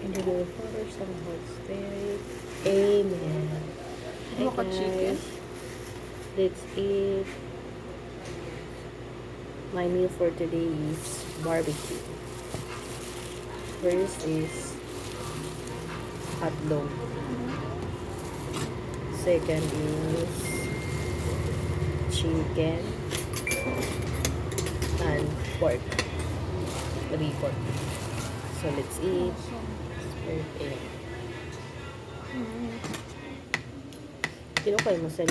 In the name of the Father, Son, and Holy Spirit. Amen. Hi Baka chicken. guys. Let's eat. My meal for today is barbecue. First is hot dog. Second is chicken and pork. 3 pork. So let's eat. Spirit air. Sino kayo masal?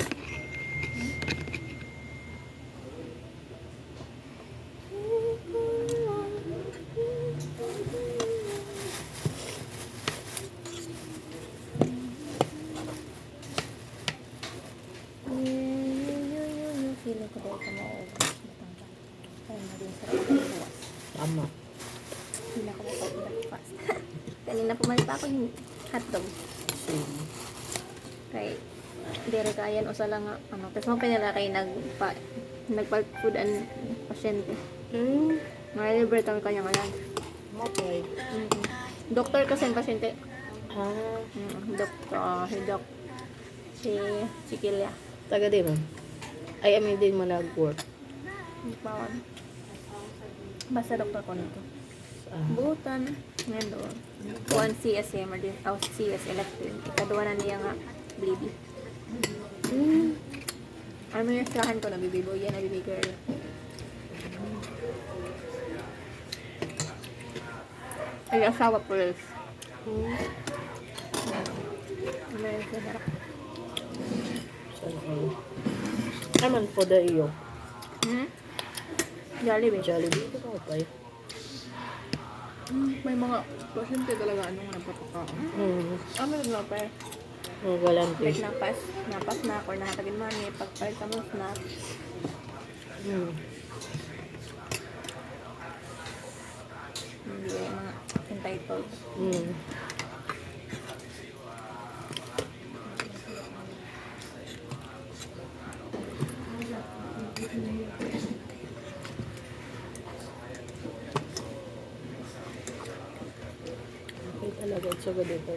Feeling ko daw ito maubos. Kaya maging sarap ang buwas. Tama. Hindi na ako makapag-breakfast. Kanina pumalit pa ako yung hotdog. Same. Kay dere kayan o sala nga ano. Tapos mo pinala kay nagpa-food and pasyente. Naka-deliver kami kanya ngayon. Okay. Doktor kasi ang pasyente. Ah, Doktor. Si Kilya. taga din mo. Ay, amin din mo nag-work. Bawal. Basta doktor ko nito. Ah, Butan. Ngayon doon. Kuan CSM or din. Oh, CS electric. Ikaduwa na niya nga. Baby. Ano yung sirahan ko na baby boy yan, na baby girl. Ay, asawa police. Ano yung sinarap? sana ay. Naman po da iyo. Jollibee. Jollibee ko pa tayo. May mga pasyente talaga anong nagpapakaon. Ano na pa eh. Ang galante. Like napas na or nakatagin money, pagpalit ka mo snack. Hindi yung mga entitled. Okay talaga. It's so good ito.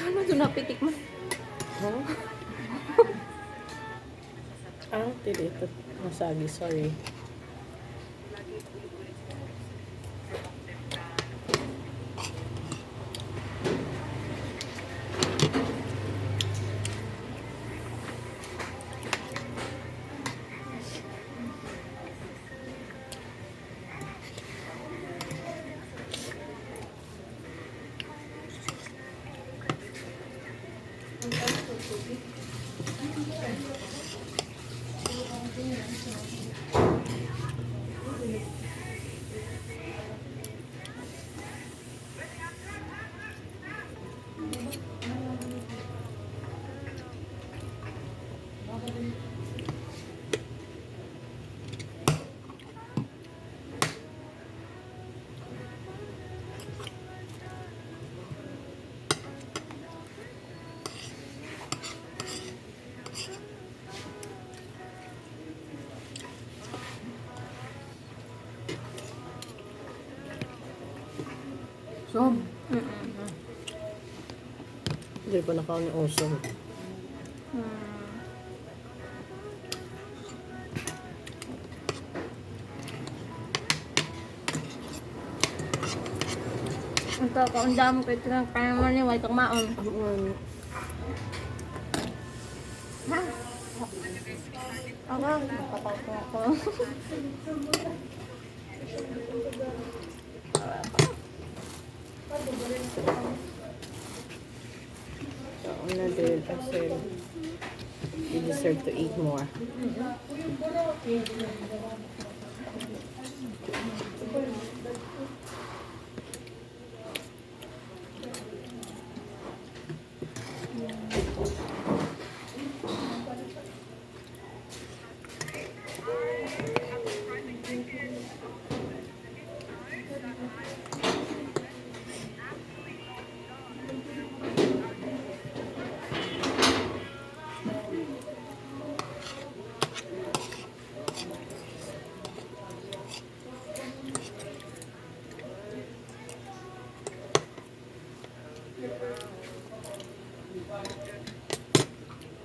Ano doon napitik mo? Huh? Tili ito. Masagi. Sorry. So, Hindi pa nakaon yung awesome. ang kakaundam ko ito ng kaya mo niya, wait kang maon. Ang Ha? Aba, nakapagpo ako. So, another person. You deserve to eat more.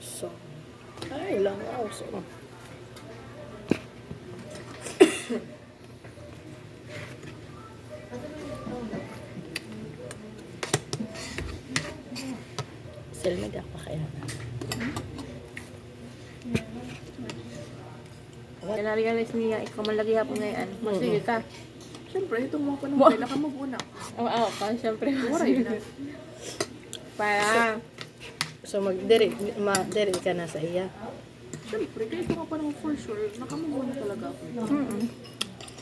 So, ay, lang ako. So, Selmeda pa kaya na. Kaya-realize niya, ikaw malagi hapon ngayon. Masige ka. Siyempre, itong mga panahon, kailangan ka muna. Oo, pa, syempre. Waray na. Para, So, mag-direct ka na sa iya. Siyempre, kaya ito nga panahon for sure, nakamumuna talaga ako.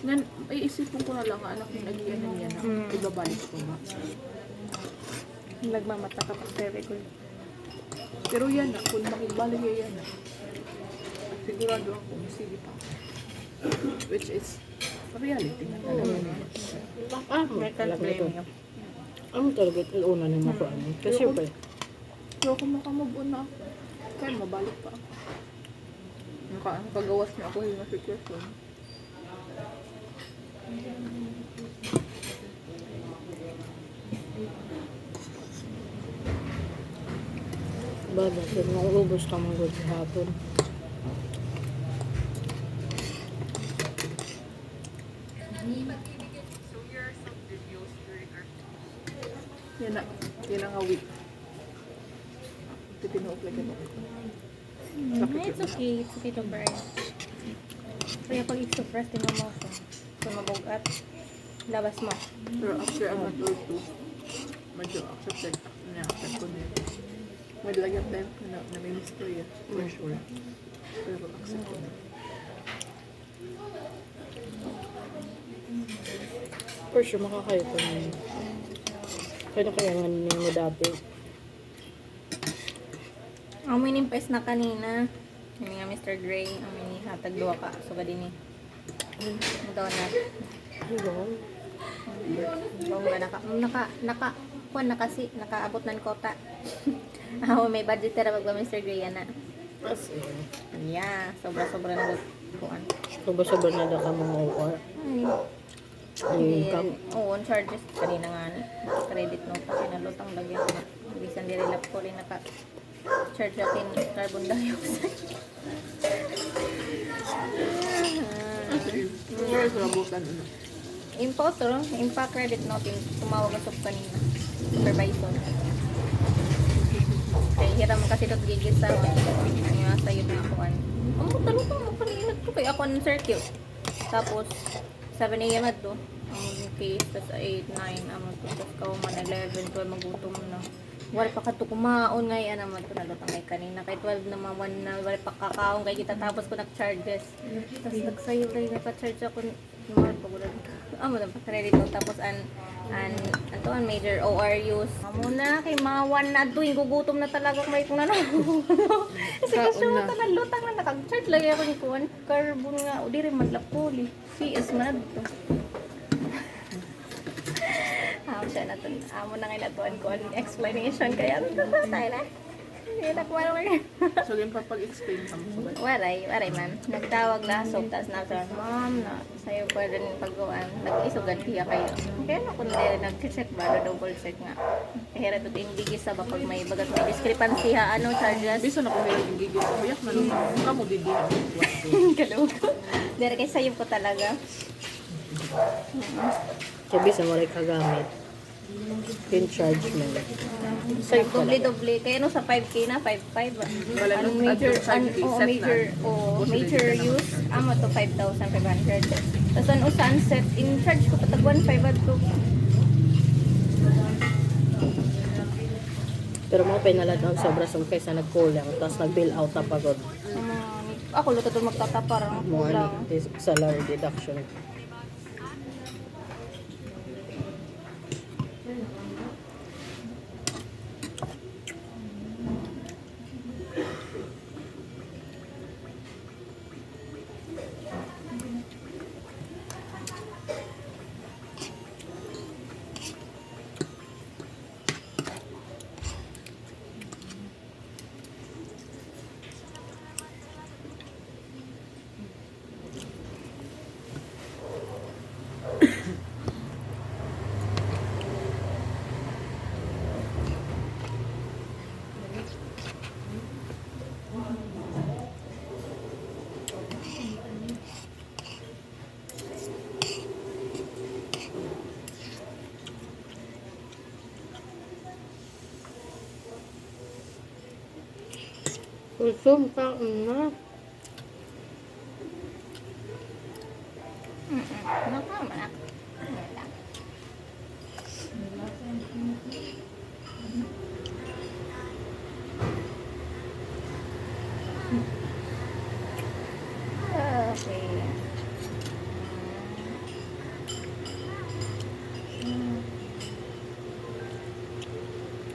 Ngayon, iisipin ko na lang, anak yung nagiyan na niya na, ibabalik ko ba? nagmamata ka pa very good. Pero yan na, kung makibalik yan na, sigurado ako, sige pa. Which is, reality na talaga niya. I can't blame you. Ano talaga ito una na mo ko ano? Kasi pa. Pero kung makamove on na ako, kaya mabalik pa ako. Nakagawas niya ako yung sitwasyon. Baba, kung nauubos ka mong good hapon. Yan na, yan ang awit. Ito pinuuplay ka ba? It's okay. It's okay to burn. Kaya pag express din mo mo siya. Kung mabugat, labas mo. Pero after a month or two, medyo accepted niya, accept ko niya. May lagyan time ko na may mystery for sure. Pero accept ko na. For sure, makakayo ko na yun. Kaya na kaya nga niya mo dati. Ang minimpes na kanina. Yun nga Mr. Gray. Ang minihatag duwa ka. So ka din eh. Ang donut. Ayun. Oo nga, nakaabot ng kota. May budget tara pag Mr. Gray yan na. As in. Yeah, sobra-sobra na kuan. Sobra-sobra na daw ka mga OR. Ayun ka. Oo, on charges kanina nga ni. Credit note pa kinalutang lagyan ko na. Bisan di relap ko rin naka-charge natin carbon dioxide. Pero sa rabutan, Impa credit note tumawag na sa kanina. Supervisor. Kaya hiram kasi dot gigit sa mga sayot na kuan. Ang talutang mo kanina to kay ako ng circuit. Tapos 7 AM at do. Ang case, tas 8, 9, tapos kauman, 11, 12, magutom na. Wala pa ka to kumaon ngayon naman ito nalutang kay kanina. Kay 12 na maman na wala pa kakaon kay kita tapos ko nag-charges. Tapos nagsayo rin, nagpa-charge ako. Mahal pa gulat. Na pa-credit ko. Tapos an major ORUs. Muna kay mga 1 na doon, gugutom na talaga may kung ano. Kasi kasi mo ito nalutang na nakag-charge lagi ako ni Kuan. Carbon nga, o di rin madlapuli. CS man na dito. Siya na ito. Amo na ngayon natuan ko ang explanation. Kaya ano ito tayo na? Hindi na kuwala ko rin. so yung papag-explain ka mo sa Waray man. Nagtawag na so, tapos na ma'am, na sa'yo pwede rin paggawaan. Nag-isugan tiya kayo. Kaya na kung nag-check ba, double check nga. Kaya ito yung bigis sa pag may bagat may discrepancy ha, charges. Bisa na kung meron yung gigit ko, yak na nung kamo didi. Kalugo. Dere kay sayo ko talaga. Sabi sa mo rin kagamit. Pin charge mo. Save pala. Doble-doble. Kaya no sa 5K na, 5,500. Wala Anong nung major, advert sa oh, set major, na. oh, Possibility major ka naman. use, amo to 5,500. Tapos ano, sunset, in charge ko patag 1,500 to. Pero mo pinalad ang sobra sa kaysa nagkulang. Tapos nag-bill out na pagod. Ako luto to magtatapar ang Mo kulang. ani salary deduction. Kusum ka na. Nakama na. Okay.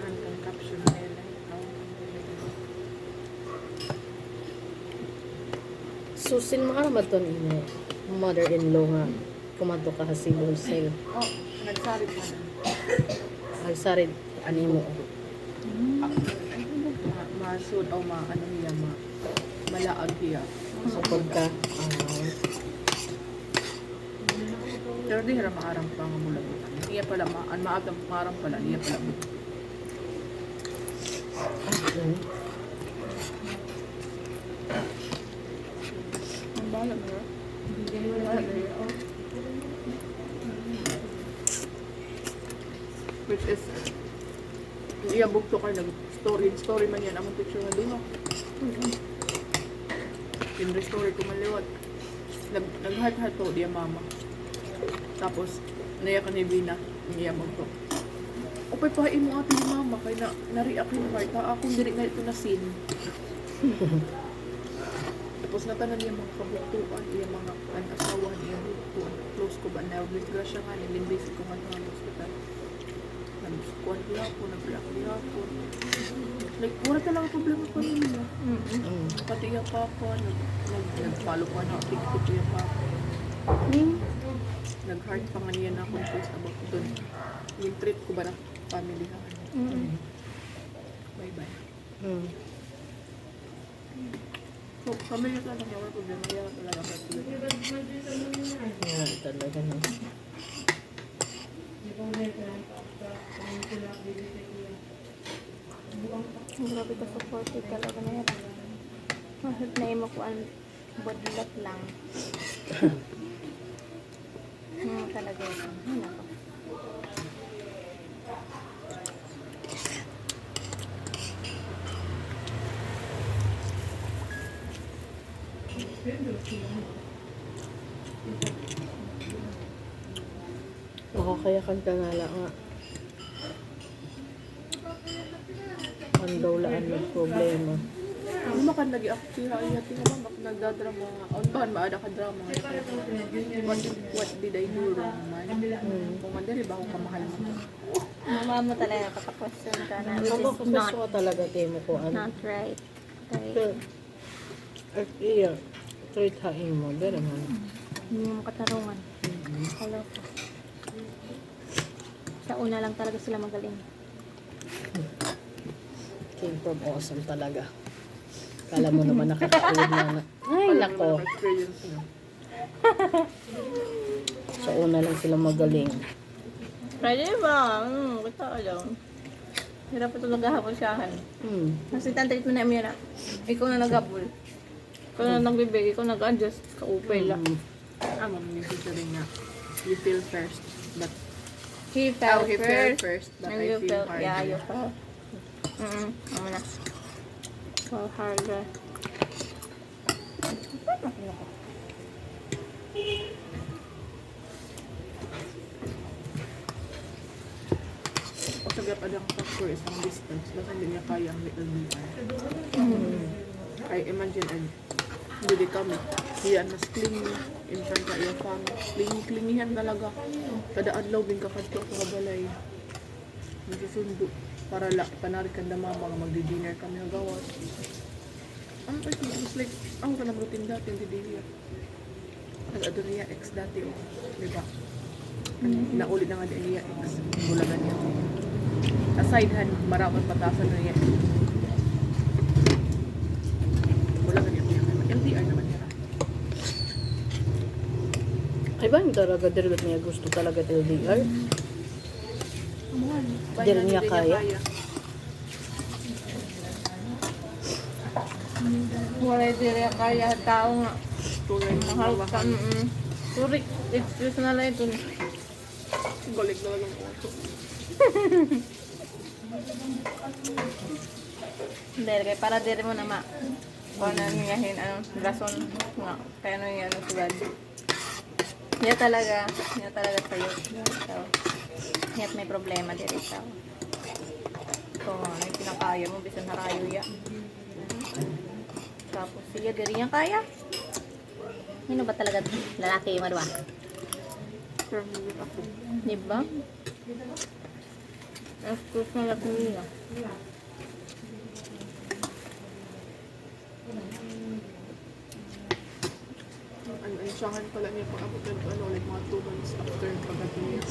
Ang caption nila. Susin mo ka naman ito ni mother-in-law nga. Kumanto ka sa Cebu Wholesale. Oh, nagsarit na na. Ay, sorry, animo. Masud o ano niya, malaag niya. So, pagka, Pero di hara maarang pa nga mula. Iya pala, maagang maarang pala. Iya pala. Ang bahala mo yun? Which is, iya bugto ka story man yan. Among picture na lino. Story ko maliwat. Nag-heart-heart to, diya mama. Tapos, naya ka ni Bina, niya magto. Upay pahain mo atin ni mama, kaya na-react yung heart, akong diri na ito na scene. Tapos natanan niya mga kabuktuan, iya mga asawa niya, close ko ba, na-disgrasya nga, nilimbis ko nga sa hospital. Nag-squad niya ako, nag-react niya ako. Like, wala talaga problema pa niya. Pati yung papa, nag-follow pa na, TikTok yung papa. Nag-heart pa nga niya na confused about doon. Yung treat ko ba na family ha? Bye-bye. So, family ka lang yung problema. Yan talaga ka tuloy. Yan talaga na. Grabe ka supported talaga na yan. Mahal na yung makuan bodlat lang. Talaga yun. Nako. Makakayakan ka nga lang nga. Ang daw laan ng problema. Ano makan lagi ako siya iya tingnan mo nagdadrama nga. On ba maada ka drama. What did I do wrong man? Kung mandari ba ako kamahal mo? Mama mo talaga kapag-question ka na. Which Ako is kasi not, ko talaga timo ko ano. not right. Okay. At iya, treat hain mo. Pero man. Hindi mo katarungan. Hello po. Sa una lang talaga sila magaling. Came from awesome talaga. Kala mo naman nakakaawid na. Ay, nako. Experience niyo. Sa una lang sila magaling. Pwede ba? Basta lang. Hirap ito naghahapon-syahan. Kasi treatment na namin na. Ikaw na nag-habol. Ikaw na nagbibig. Ikaw nag-adjust. Kaupay lang. Amo ni sister nga. You feel first, but He fell He first. fell first, but And I you feel fell. harder. Yeah, you fell. Ano na. Fall harder. O sabi pa ang factor is ang distance. Basta hindi niya kaya ang little BR. Ay, imagine, hindi kami. Hiyan mas clingy. In front na iyang family. Clingy-clingyhan talaga. Kada adlaw din kakadto sa kabalay. Nagsusundo. Para panarik ka na mga magdi-dinner kami ng gawas. It was like, ang kanang routine dati, hindi din yan. Nag-ado niya ex dati, oh. Diba? Naulit na nga din niya ex. Bulagan niya. Aside han, maraming patasan na niya. Bulagan niya. LDR naman niya. Ay ba, yung talaga direct niya gusto talaga LDR? Hindi rin niya kaya. Wala din rin kaya tao nga. Tulay na Mahal ka. mabakan. Sorry, excuse na lang ito. Balik na lang ang auto. Hindi, kaya para din mo na kung ano niyahin, rason nga. Kaya ano yung sugad. Niya talaga sa'yo. So, niya't may problema din ito. Kung ano yung pinakaya mo, bisan harayo ya. Tapos siya, di rin niya kaya. Ano ba talaga lalaki yung madwa? Perfect ako. Diba? Excuse na lang niya. Ansahan pala niya pag abot ng like mga 2 months after pagdating niya.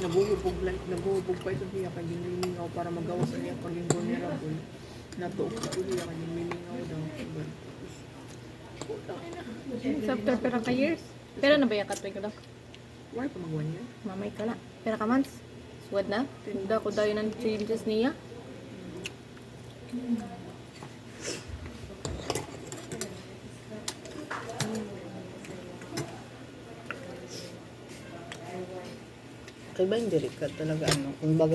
Nabuhubog pa ito niya kanyang limingaw para magawas niya paging vulnerable. Natuok ko niya kanyang limingaw daw. It's after pera ka years. Pero na ba yung katwig ko daw? Why pa mag 1 year? Mamay ka na. Pera ka months. Suwad na. Hindi ko daw yun ang changes niya. Kaya ba, hindi rin ka talaga kung baga